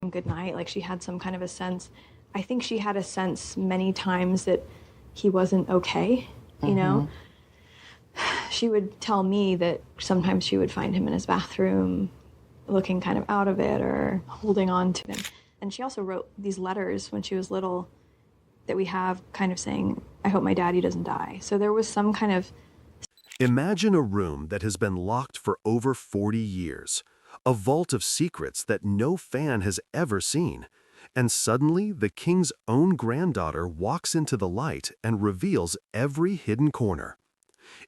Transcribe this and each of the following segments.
him goodnight. Like she had some kind of a sense. I think she had a sense many times that he wasn't okay, you know? She would tell me that sometimes she would find him in his bathroom looking kind of out of it or holding on to him. And she also wrote these letters when she was little that we have kind of saying, I hope my daddy doesn't die. So there was some kind of... Imagine a room that has been locked for over 40 years, a vault of secrets that no fan has ever seen, and suddenly the king's own granddaughter walks into the light and reveals every hidden corner.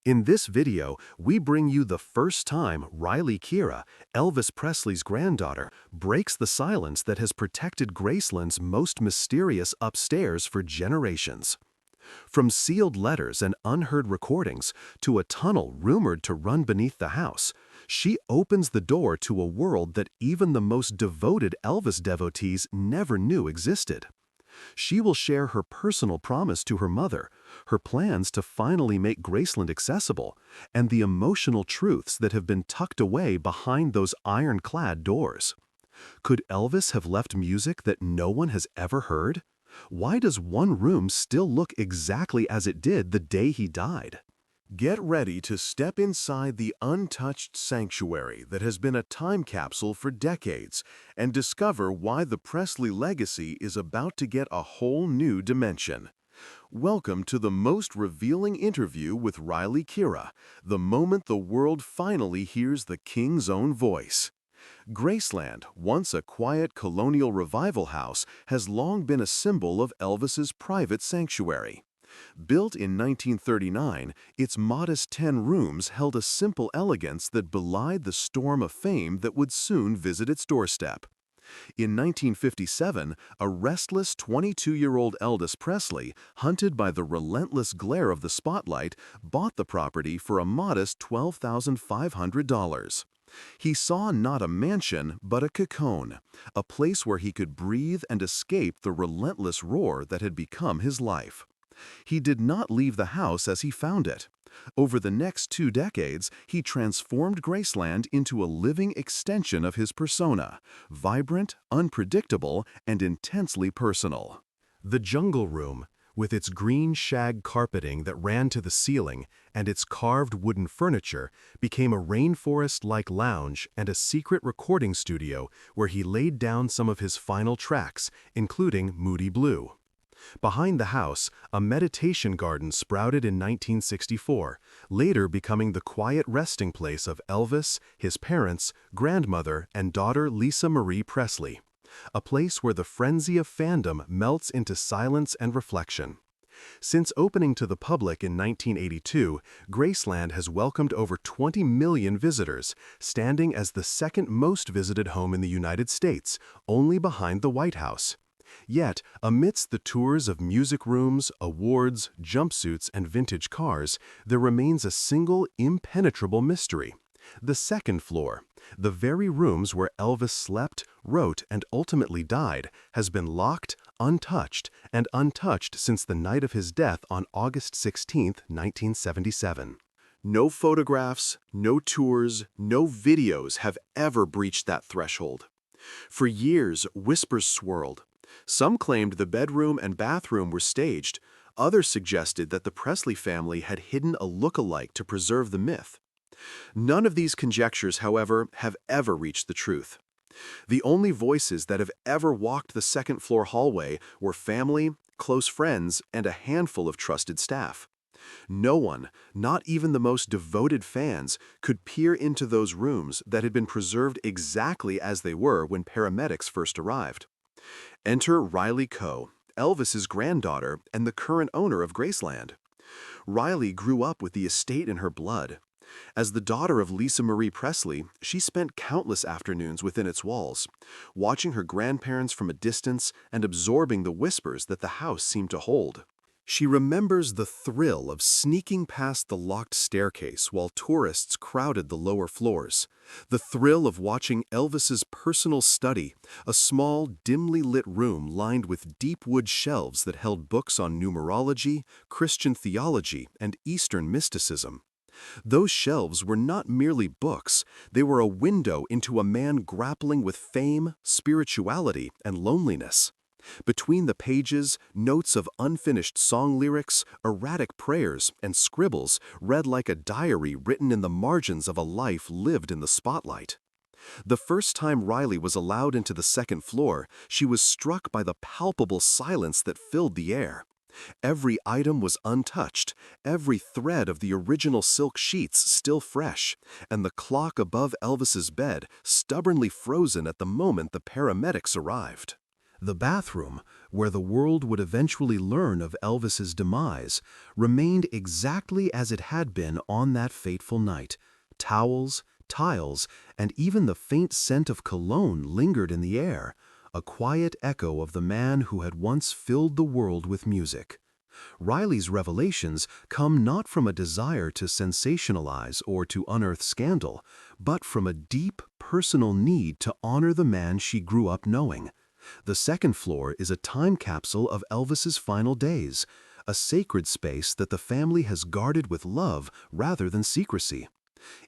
In this video, we bring you the first time Riley Keough, Elvis Presley's granddaughter, breaks the silence that has protected Graceland's most mysterious upstairs for generations. From sealed letters and unheard recordings to a tunnel rumored to run beneath the house, she opens the door to a world that even the most devoted Elvis devotees never knew existed. She will share her personal promise to her mother, her plans to finally make Graceland accessible, and the emotional truths that have been tucked away behind those ironclad doors. Could Elvis have left music that no one has ever heard? Why does one room still look exactly as it did the day he died? Get ready to step inside the untouched sanctuary that has been a time capsule for decades and discover why the Presley legacy is about to get a whole new dimension. Welcome to the most revealing interview with Riley Keough, the moment the world finally hears the king's own voice. Graceland, once a quiet colonial revival house, has long been a symbol of Elvis's private sanctuary. Built in 1939, its modest 10 rooms held a simple elegance that belied the storm of fame that would soon visit its doorstep. In 1957, a restless 22-year-old Elvis Presley, hunted by the relentless glare of the spotlight, bought the property for a modest $12,500. He saw not a mansion, but a cocoon, a place where he could breathe and escape the relentless roar that had become his life. He did not leave the house as he found it. Over the next 2 decades, he transformed Graceland into a living extension of his persona, vibrant, unpredictable, and intensely personal. The Jungle Room, with its green shag carpeting that ran to the ceiling and its carved wooden furniture, became a rainforest-like lounge and a secret recording studio where he laid down some of his final tracks, including Moody Blue. Behind the house, a meditation garden sprouted in 1964, later becoming the quiet resting place of Elvis, his parents, grandmother, and daughter Lisa Marie Presley. A place where the frenzy of fandom melts into silence and reflection. Since opening to the public in 1982, Graceland has welcomed over 20 million visitors, standing as the second most visited home in the United States, only behind the White House. Yet, amidst the tours of music rooms, awards, jumpsuits, and vintage cars, there remains a single impenetrable mystery. The second floor, the very rooms where Elvis slept, wrote, and ultimately died, has been locked, untouched since the night of his death on August 16, 1977. No photographs, no tours, no videos have ever breached that threshold. For years, whispers swirled. Some claimed the bedroom and bathroom were staged. Others suggested that the Presley family had hidden a look-alike to preserve the myth. None of these conjectures, however, have ever reached the truth. The only voices that have ever walked the second-floor hallway were family, close friends, and a handful of trusted staff. No one, not even the most devoted fans, could peer into those rooms that had been preserved exactly as they were when paramedics first arrived. Enter Riley Keough, Elvis's granddaughter and the current owner of Graceland. Riley grew up with the estate in her blood. As the daughter of Lisa Marie Presley, she spent countless afternoons within its walls, watching her grandparents from a distance and absorbing the whispers that the house seemed to hold. She remembers the thrill of sneaking past the locked staircase while tourists crowded the lower floors, the thrill of watching Elvis's personal study, a small, dimly lit room lined with deep wood shelves that held books on numerology, Christian theology, and Eastern mysticism. Those shelves were not merely books, they were a window into a man grappling with fame, spirituality, and loneliness. Between the pages, notes of unfinished song lyrics, erratic prayers, and scribbles read like a diary written in the margins of a life lived in the spotlight. The first time Riley was allowed into the second floor, she was struck by the palpable silence that filled the air. Every item was untouched, every thread of the original silk sheets still fresh, and the clock above Elvis's bed stubbornly frozen at the moment the paramedics arrived. The bathroom, where the world would eventually learn of Elvis's demise, remained exactly as it had been on that fateful night. Towels, tiles, and even the faint scent of cologne lingered in the air, a quiet echo of the man who had once filled the world with music. Riley's revelations come not from a desire to sensationalize or to unearth scandal, but from a deep, personal need to honor the man she grew up knowing. The second floor is a time capsule of Elvis's final days, a sacred space that the family has guarded with love rather than secrecy.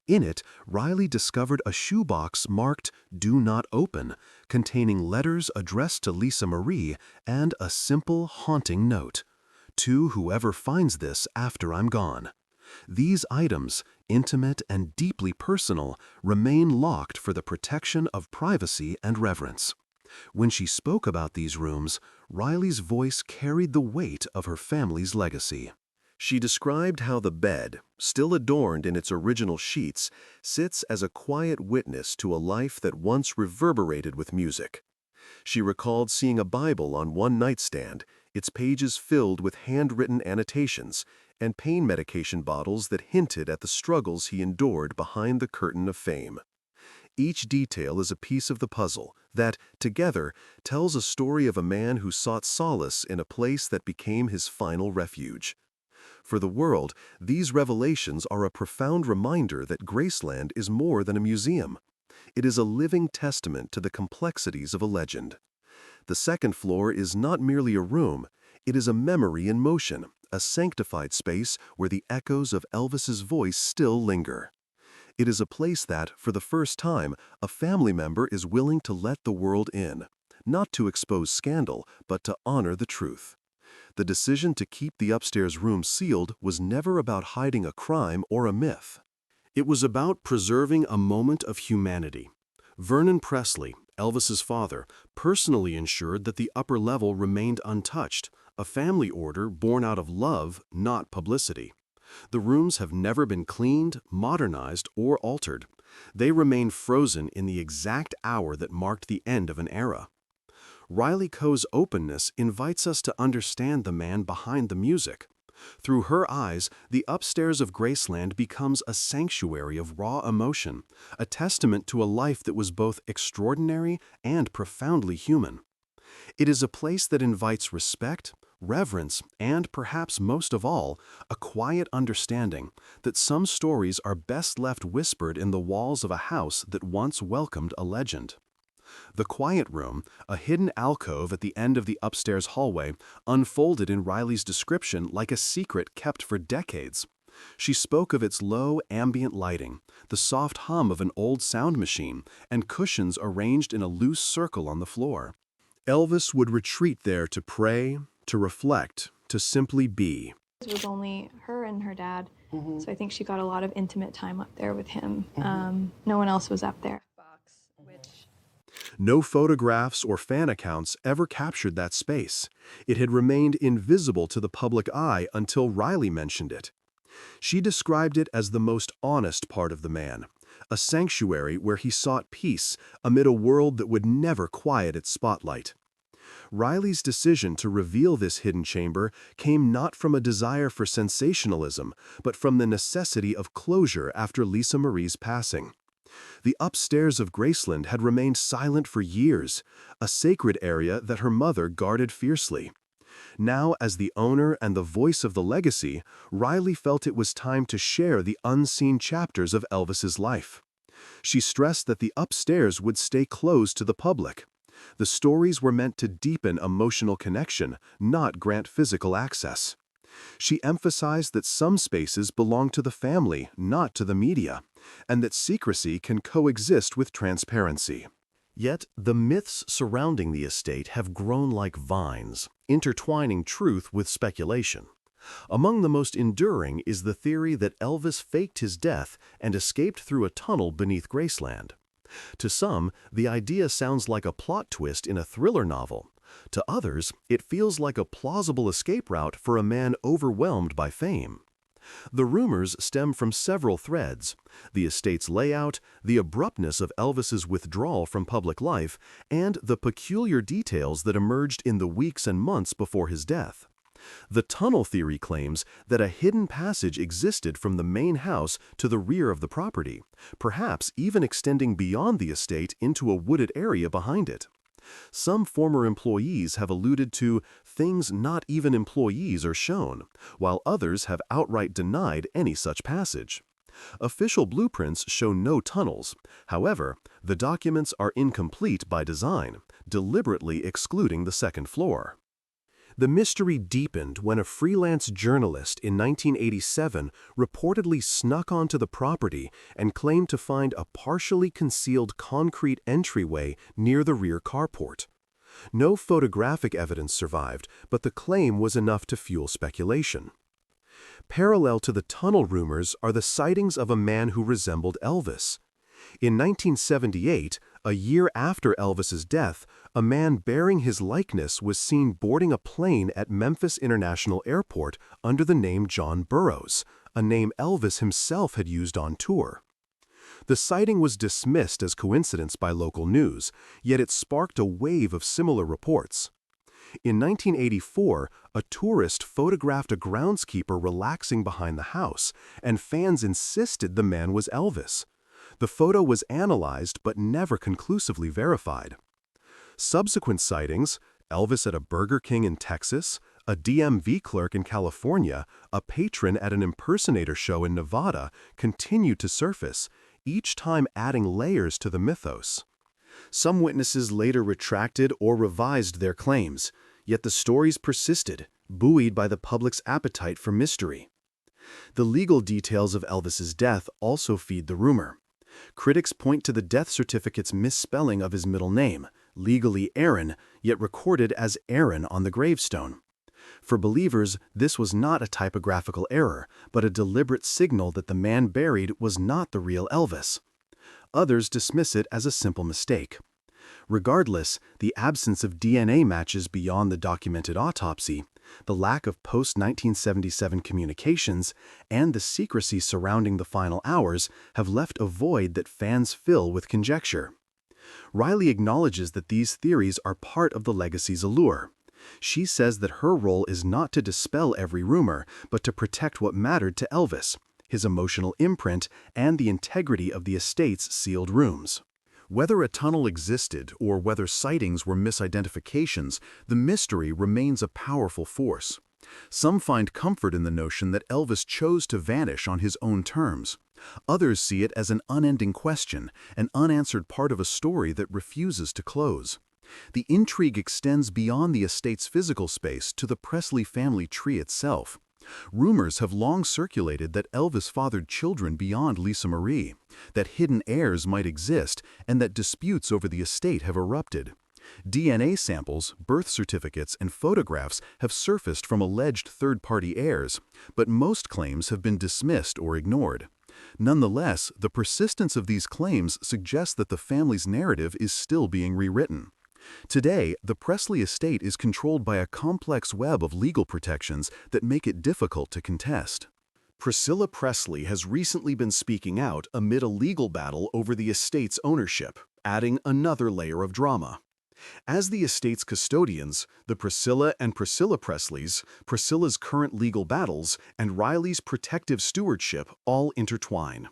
In it, Riley discovered a shoebox marked "Do Not Open," containing letters addressed to Lisa Marie and a simple, haunting note: "To whoever finds this after I'm gone." These items, intimate and deeply personal, remain locked for the protection of privacy and reverence. When she spoke about these rooms, Riley's voice carried the weight of her family's legacy. She described how the bed, still adorned in its original sheets, sits as a quiet witness to a life that once reverberated with music. She recalled seeing a Bible on one nightstand, its pages filled with handwritten annotations, and pain medication bottles that hinted at the struggles he endured behind the curtain of fame. Each detail is a piece of the puzzle that, together, tells a story of a man who sought solace in a place that became his final refuge. For the world, these revelations are a profound reminder that Graceland is more than a museum. It is a living testament to the complexities of a legend. The second floor is not merely a room, it is a memory in motion, a sanctified space where the echoes of Elvis's voice still linger. It is a place that, for the first time, a family member is willing to let the world in, not to expose scandal, but to honor the truth. The decision to keep the upstairs room sealed was never about hiding a crime or a myth. It was about preserving a moment of humanity. Vernon Presley, Elvis's father, personally ensured that the upper level remained untouched, a family order born out of love, not publicity. The rooms have never been cleaned, modernized, or altered. They remain frozen in the exact hour that marked the end of an era. Riley Keough's openness invites us to understand the man behind the music. Through her eyes, the upstairs of Graceland becomes a sanctuary of raw emotion, a testament to a life that was both extraordinary and profoundly human. It is a place that invites respect, reverence, and perhaps most of all, a quiet understanding that some stories are best left whispered in the walls of a house that once welcomed a legend. The quiet room, a hidden alcove at the end of the upstairs hallway, unfolded in Riley's description like a secret kept for decades. She spoke of its low, ambient lighting, the soft hum of an old sound machine, and cushions arranged in a loose circle on the floor. Elvis would retreat there to pray, to reflect, to simply be. It was only her and her dad, so I think she got a lot of intimate time up there with him. No one else was up there. No photographs or fan accounts ever captured that space. It had remained invisible to the public eye until Riley mentioned it. She described it as the most honest part of the man, a sanctuary where he sought peace amid a world that would never quiet its spotlight. Riley's decision to reveal this hidden chamber came not from a desire for sensationalism, but from the necessity of closure after Lisa Marie's passing. The upstairs of Graceland had remained silent for years, a sacred area that her mother guarded fiercely. Now, as the owner and the voice of the legacy, Riley felt it was time to share the unseen chapters of Elvis's life. She stressed that the upstairs would stay closed to the public. The stories were meant to deepen emotional connection, not grant physical access. She emphasized that some spaces belong to the family, not to the media, and that secrecy can coexist with transparency. Yet, the myths surrounding the estate have grown like vines, intertwining truth with speculation. Among the most enduring is the theory that Elvis faked his death and escaped through a tunnel beneath Graceland. To some, the idea sounds like a plot twist in a thriller novel. To others, it feels like a plausible escape route for a man overwhelmed by fame. The rumors stem from several threads: the estate's layout, the abruptness of Elvis's withdrawal from public life, and the peculiar details that emerged in the weeks and months before his death. The tunnel theory claims that a hidden passage existed from the main house to the rear of the property, perhaps even extending beyond the estate into a wooded area behind it. Some former employees have alluded to things not even employees are shown, while others have outright denied any such passage. Official blueprints show no tunnels. However, the documents are incomplete by design, deliberately excluding the second floor. The mystery deepened when a freelance journalist in 1987 reportedly snuck onto the property and claimed to find a partially concealed concrete entryway near the rear carport. No photographic evidence survived, but the claim was enough to fuel speculation. Parallel to the tunnel rumors are the sightings of a man who resembled Elvis. In 1978, a year after Elvis's death, a man bearing his likeness was seen boarding a plane at Memphis International Airport under the name John Burroughs, a name Elvis himself had used on tour. The sighting was dismissed as coincidence by local news, yet it sparked a wave of similar reports. In 1984, a tourist photographed a groundskeeper relaxing behind the house, and fans insisted the man was Elvis. The photo was analyzed but never conclusively verified. Subsequent sightings, Elvis at a Burger King in Texas, a DMV clerk in California, a patron at an impersonator show in Nevada, continued to surface, each time adding layers to the mythos. Some witnesses later retracted or revised their claims, yet the stories persisted, buoyed by the public's appetite for mystery. The legal details of Elvis's death also feed the rumor. Critics point to the death certificate's misspelling of his middle name, legally Aaron, yet recorded as Aaron on the gravestone. For believers, this was not a typographical error, but a deliberate signal that the man buried was not the real Elvis. Others dismiss it as a simple mistake. Regardless, the absence of DNA matches beyond the documented autopsy, the lack of post-1977 communications, and the secrecy surrounding the final hours have left a void that fans fill with conjecture. Riley acknowledges that these theories are part of the legacy's allure. She says that her role is not to dispel every rumor, but to protect what mattered to Elvis, his emotional imprint, and the integrity of the estate's sealed rooms. Whether a tunnel existed or whether sightings were misidentifications, the mystery remains a powerful force. Some find comfort in the notion that Elvis chose to vanish on his own terms. Others see it as an unending question, an unanswered part of a story that refuses to close. The intrigue extends beyond the estate's physical space to the Presley family tree itself. Rumors have long circulated that Elvis fathered children beyond Lisa Marie, that hidden heirs might exist, and that disputes over the estate have erupted. DNA samples, birth certificates, and photographs have surfaced from alleged third-party heirs, but most claims have been dismissed or ignored. Nonetheless, the persistence of these claims suggests that the family's narrative is still being rewritten. Today, the Presley estate is controlled by a complex web of legal protections that make it difficult to contest. Priscilla Presley has recently been speaking out amid a legal battle over the estate's ownership, adding another layer of drama. As the estate's custodians, the Priscilla and Priscilla Presleys, Priscilla's current legal battles, and Riley's protective stewardship all intertwine.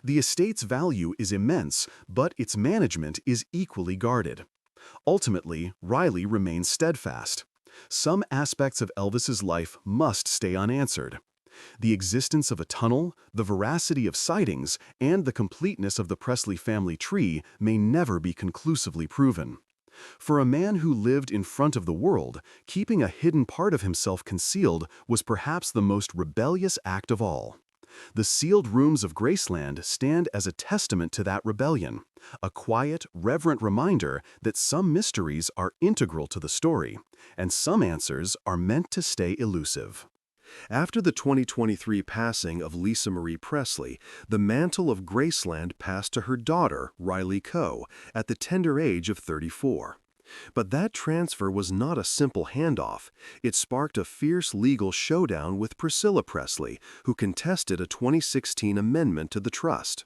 The estate's value is immense, but its management is equally guarded. Ultimately, Riley remains steadfast. Some aspects of Elvis's life must stay unanswered. The existence of a tunnel, the veracity of sightings, and the completeness of the Presley family tree may never be conclusively proven. For a man who lived in front of the world, keeping a hidden part of himself concealed was perhaps the most rebellious act of all. The sealed rooms of Graceland stand as a testament to that rebellion, a quiet, reverent reminder that some mysteries are integral to the story, and some answers are meant to stay elusive. After the 2023 passing of Lisa Marie Presley, the mantle of Graceland passed to her daughter, Riley Keough, at the tender age of 34. But that transfer was not a simple handoff. It sparked a fierce legal showdown with Priscilla Presley, who contested a 2016 amendment to the trust.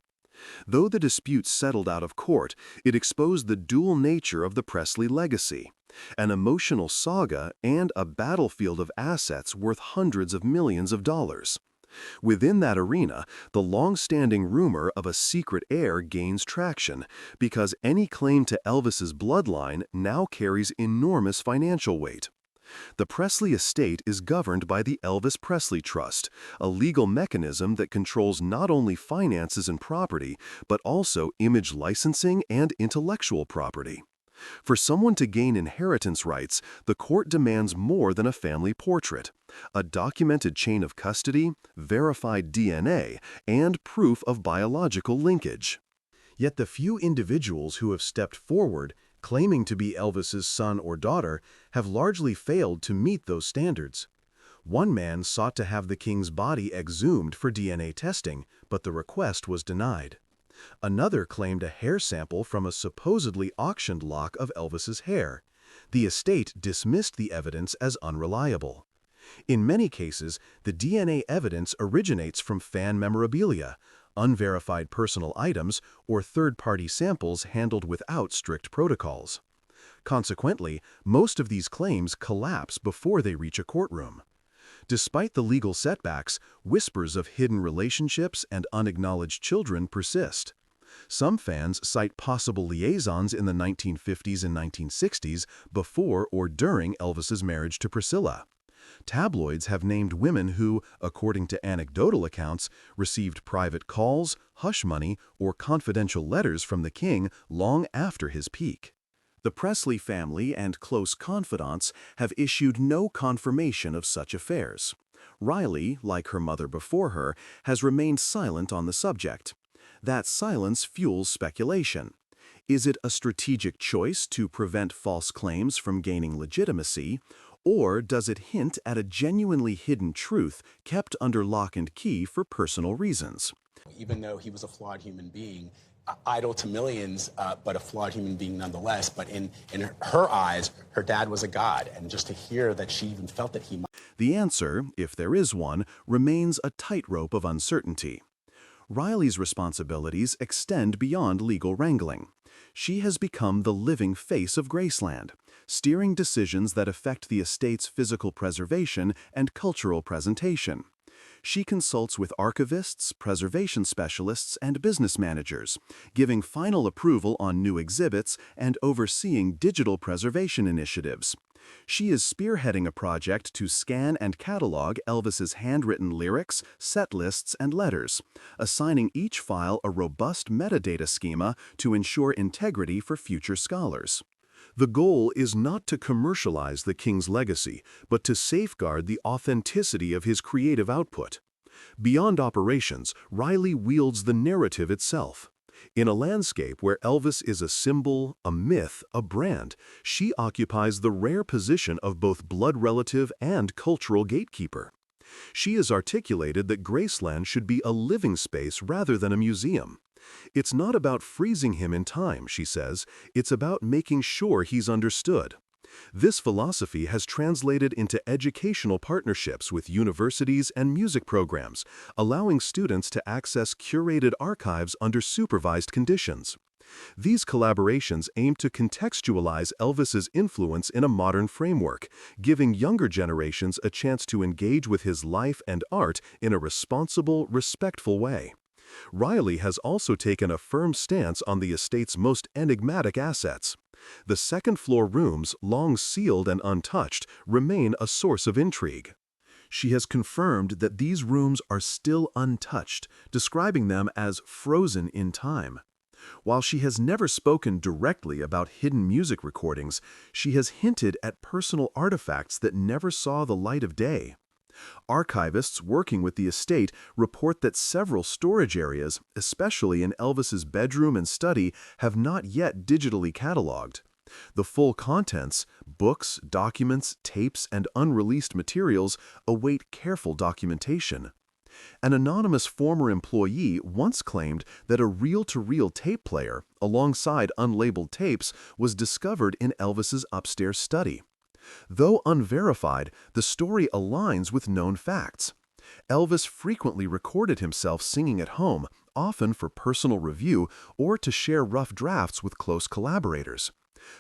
Though the dispute settled out of court, it exposed the dual nature of the Presley legacy, an emotional saga and a battlefield of assets worth hundreds of millions of dollars. Within that arena, the long-standing rumor of a secret heir gains traction because any claim to Elvis's bloodline now carries enormous financial weight. The Presley estate is governed by the Elvis Presley Trust, a legal mechanism that controls not only finances and property, but also image licensing and intellectual property. For someone to gain inheritance rights, the court demands more than a family portrait: a documented chain of custody, verified DNA, and proof of biological linkage. Yet the few individuals who have stepped forward, claiming to be Elvis's son or daughter, have largely failed to meet those standards. One man sought to have the king's body exhumed for DNA testing, but the request was denied. Another claimed a hair sample from a supposedly auctioned lock of Elvis's hair. The estate dismissed the evidence as unreliable. In many cases, the DNA evidence originates from fan memorabilia, unverified personal items, or third-party samples handled without strict protocols. Consequently, most of these claims collapse before they reach a courtroom. Despite the legal setbacks, whispers of hidden relationships and unacknowledged children persist. Some fans cite possible liaisons in the 1950s and 1960s before or during Elvis's marriage to Priscilla. Tabloids have named women who, according to anecdotal accounts, received private calls, hush money, or confidential letters from the king long after his peak. The Presley family and close confidants have issued no confirmation of such affairs. Riley, like her mother before her, has remained silent on the subject. That silence fuels speculation. Is it a strategic choice to prevent false claims from gaining legitimacy, or does it hint at a genuinely hidden truth kept under lock and key for personal reasons? Even though he was a flawed human being, idol to millions, but a flawed human being nonetheless. But in her eyes, her dad was a god. And just to hear that she even felt that he might. The answer, if there is one, remains a tightrope of uncertainty. Riley's responsibilities extend beyond legal wrangling. She has become the living face of Graceland, steering decisions that affect the estate's physical preservation and cultural presentation. She consults with archivists, preservation specialists, and business managers, giving final approval on new exhibits and overseeing digital preservation initiatives. She is spearheading a project to scan and catalog Elvis's handwritten lyrics, set lists, and letters, assigning each file a robust metadata schema to ensure integrity for future scholars. The goal is not to commercialize the king's legacy, but to safeguard the authenticity of his creative output. Beyond operations, Riley wields the narrative itself. In a landscape where Elvis is a symbol, a myth, a brand, she occupies the rare position of both blood relative and cultural gatekeeper. She has articulated that Graceland should be a living space rather than a museum. It's not about freezing him in time, she says, it's about making sure he's understood. This philosophy has translated into educational partnerships with universities and music programs, allowing students to access curated archives under supervised conditions. These collaborations aim to contextualize Elvis's influence in a modern framework, giving younger generations a chance to engage with his life and art in a responsible, respectful way. Riley has also taken a firm stance on the estate's most enigmatic assets. The second-floor rooms, long sealed and untouched, remain a source of intrigue. She has confirmed that these rooms are still untouched, describing them as frozen in time. While she has never spoken directly about hidden music recordings, she has hinted at personal artifacts that never saw the light of day. Archivists working with the estate report that several storage areas, especially in Elvis's bedroom and study, have not yet digitally cataloged. The full contents, books, documents, tapes, and unreleased materials await careful documentation. An anonymous former employee once claimed that a reel-to-reel tape player, alongside unlabeled tapes, was discovered in Elvis's upstairs study. Though unverified, the story aligns with known facts. Elvis frequently recorded himself singing at home, often for personal review or to share rough drafts with close collaborators.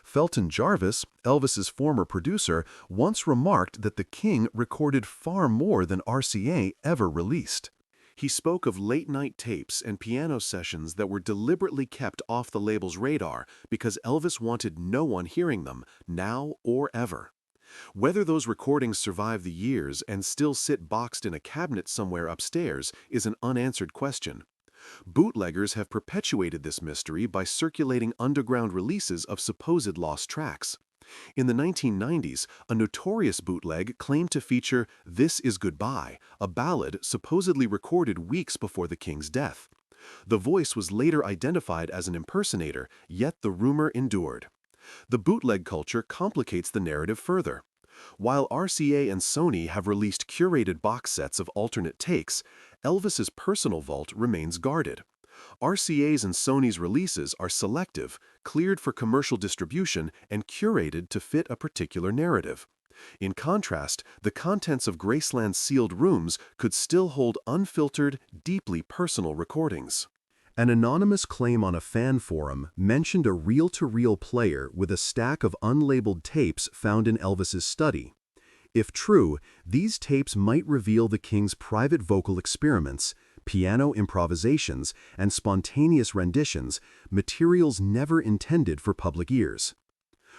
Felton Jarvis, Elvis's former producer, once remarked that the King recorded far more than RCA ever released. He spoke of late-night tapes and piano sessions that were deliberately kept off the label's radar because Elvis wanted no one hearing them, now or ever. Whether those recordings survive the years and still sit boxed in a cabinet somewhere upstairs is an unanswered question. Bootleggers have perpetuated this mystery by circulating underground releases of supposed lost tracks. In the 1990s, a notorious bootleg claimed to feature "This Is Goodbye," a ballad supposedly recorded weeks before the King's death. The voice was later identified as an impersonator, yet the rumor endured. The bootleg culture complicates the narrative further. While RCA and Sony have released curated box sets of alternate takes, Elvis's personal vault remains guarded. RCA's and Sony's releases are selective, cleared for commercial distribution, and curated to fit a particular narrative. In contrast, the contents of Graceland's sealed rooms could still hold unfiltered, deeply personal recordings. An anonymous claim on a fan forum mentioned a reel-to-reel player with a stack of unlabeled tapes found in Elvis's study. If true, these tapes might reveal the King's private vocal experiments, piano improvisations, and spontaneous renditions, materials never intended for public ears.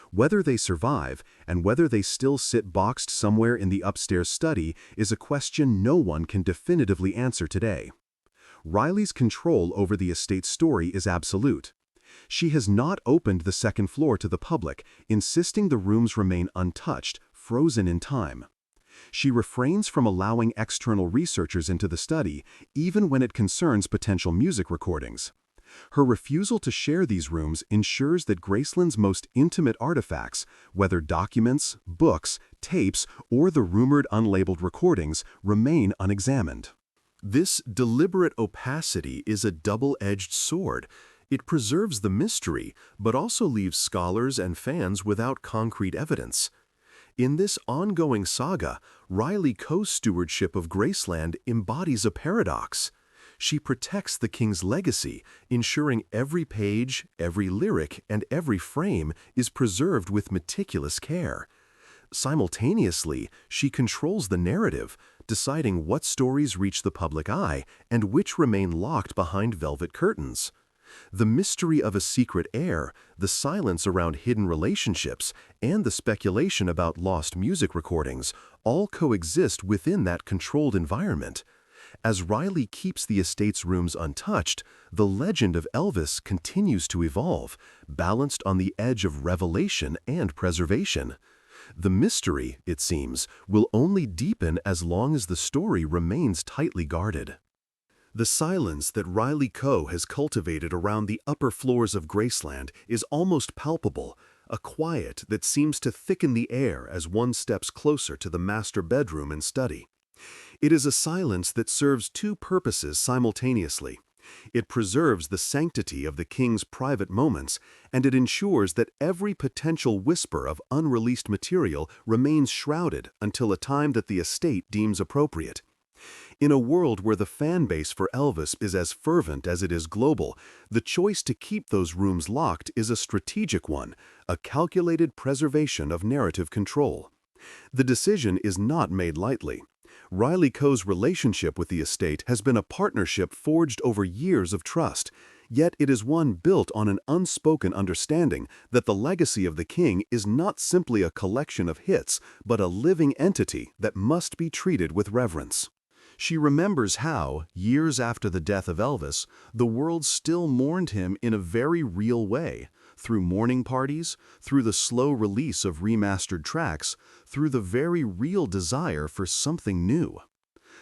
Whether they survive, and whether they still sit boxed somewhere in the upstairs study, is a question no one can definitively answer today. Riley's control over the estate's story is absolute. She has not opened the second floor to the public, insisting the rooms remain untouched, frozen in time. She refrains from allowing external researchers into the study, even when it concerns potential music recordings. Her refusal to share these rooms ensures that Graceland's most intimate artifacts, whether documents, books, tapes, or the rumored unlabeled recordings, remain unexamined. This deliberate opacity is a double-edged sword. It preserves the mystery, but also leaves scholars and fans without concrete evidence. In this ongoing saga, Riley Keough's stewardship of Graceland embodies a paradox. She protects the King's legacy, ensuring every page, every lyric, and every frame is preserved with meticulous care. Simultaneously, she controls the narrative, deciding what stories reach the public eye and which remain locked behind velvet curtains. The mystery of a secret heir, the silence around hidden relationships, and the speculation about lost music recordings all coexist within that controlled environment. As Riley keeps the estate's rooms untouched, the legend of Elvis continues to evolve, balanced on the edge of revelation and preservation. The mystery, it seems, will only deepen as long as the story remains tightly guarded. The silence that Riley Keough has cultivated around the upper floors of Graceland is almost palpable, a quiet that seems to thicken the air as one steps closer to the master bedroom and study. It is a silence that serves two purposes simultaneously. It preserves the sanctity of the King's private moments, and it ensures that every potential whisper of unreleased material remains shrouded until a time that the estate deems appropriate. In a world where the fan base for Elvis is as fervent as it is global, the choice to keep those rooms locked is a strategic one, a calculated preservation of narrative control. The decision is not made lightly. Riley Keough's relationship with the estate has been a partnership forged over years of trust, yet it is one built on an unspoken understanding that the legacy of the King is not simply a collection of hits, but a living entity that must be treated with reverence. She remembers how, years after the death of Elvis, the world still mourned him in a very real way, through mourning parties, through the slow release of remastered tracks, through the very real desire for something new.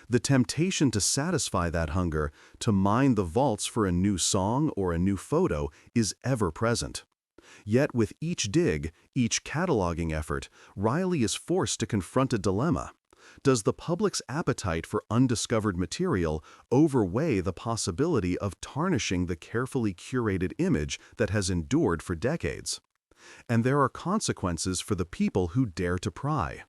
The temptation to satisfy that hunger, to mine the vaults for a new song or a new photo, is ever present. Yet with each dig, each cataloging effort, Riley is forced to confront a dilemma. Does the public's appetite for undiscovered material outweigh the possibility of tarnishing the carefully curated image that has endured for decades? And there are consequences for the people who dare to pry.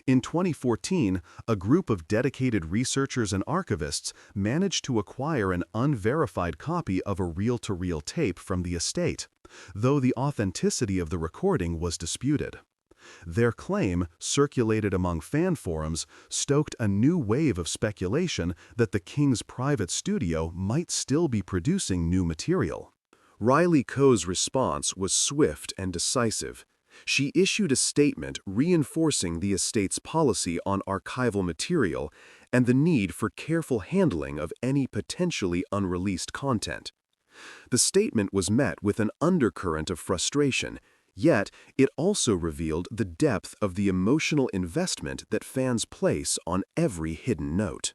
In 2014, a group of dedicated researchers and archivists managed to acquire an unverified copy of a reel-to-reel tape from the estate, though the authenticity of the recording was disputed. Their claim, circulated among fan forums, stoked a new wave of speculation that the King's private studio might still be producing new material. Riley Keough's response was swift and decisive. She issued a statement reinforcing the estate's policy on archival material and the need for careful handling of any potentially unreleased content. The statement was met with an undercurrent of frustration, yet it also revealed the depth of the emotional investment that fans place on every hidden note.